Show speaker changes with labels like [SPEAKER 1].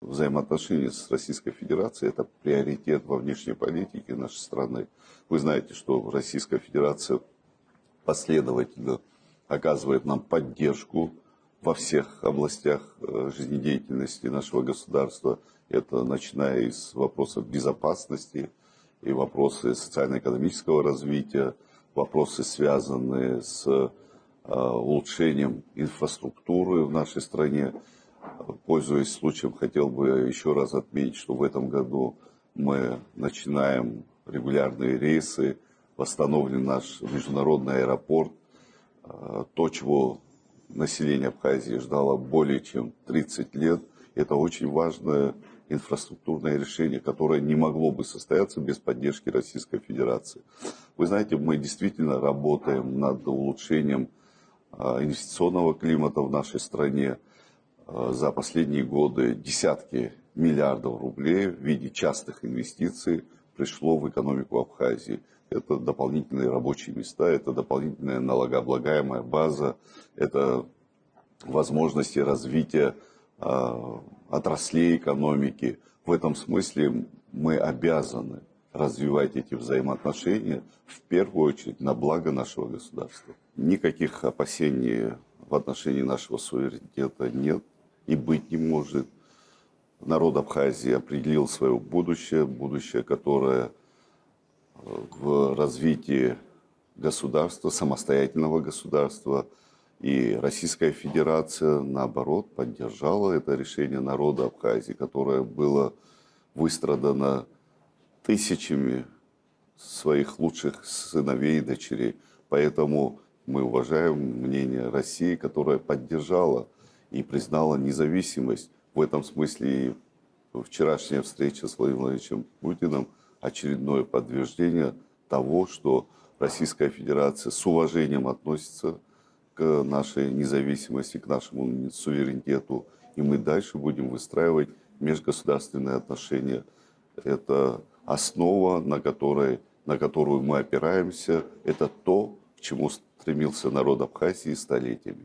[SPEAKER 1] Взаимоотношения с Российской Федерацией – это приоритет во внешней политике нашей страны. Вы знаете, что Российская Федерация последовательно оказывает нам поддержку во всех областях жизнедеятельности нашего государства. Это начиная с вопросов безопасности и вопросы социально-экономического развития, вопросы, связанные с улучшением инфраструктуры в нашей стране. Пользуясь случаем, хотел бы еще раз отметить, что в этом году мы начинаем регулярные рейсы, восстановлен наш международный аэропорт, то, чего население Абхазии ждало более чем 30 лет. Это очень важное инфраструктурное решение, которое не могло бы состояться без поддержки Российской Федерации. Вы знаете, мы действительно работаем над улучшением инвестиционного климата в нашей стране. За последние годы десятки миллиардов рублей в виде частых инвестиций пришло в экономику Абхазии. Это дополнительные рабочие места, это дополнительная налогооблагаемая база, это возможности развития отраслей экономики. В этом смысле мы обязаны развивать эти взаимоотношения в первую очередь на благо нашего государства. Никаких опасений в отношении нашего суверенитета нет и быть не может. Народ Абхазии определил свое будущее, которое в развитии государства, самостоятельного государства. И Российская Федерация, наоборот, поддержала это решение народа Абхазии, которое было выстрадано тысячами своих лучших сыновей и дочерей. Поэтому мы уважаем мнение России, которая поддержала и признала независимость. В этом смысле и вчерашняя встреча с Владимиром Владимировичем Путиным очередное подтверждение того, что Российская Федерация с уважением относится к нашей независимости, к нашему суверенитету. И мы дальше будем выстраивать межгосударственные отношения. Это основа, на которую мы опираемся. Это то, к чему стремился народ Абхазии столетиями.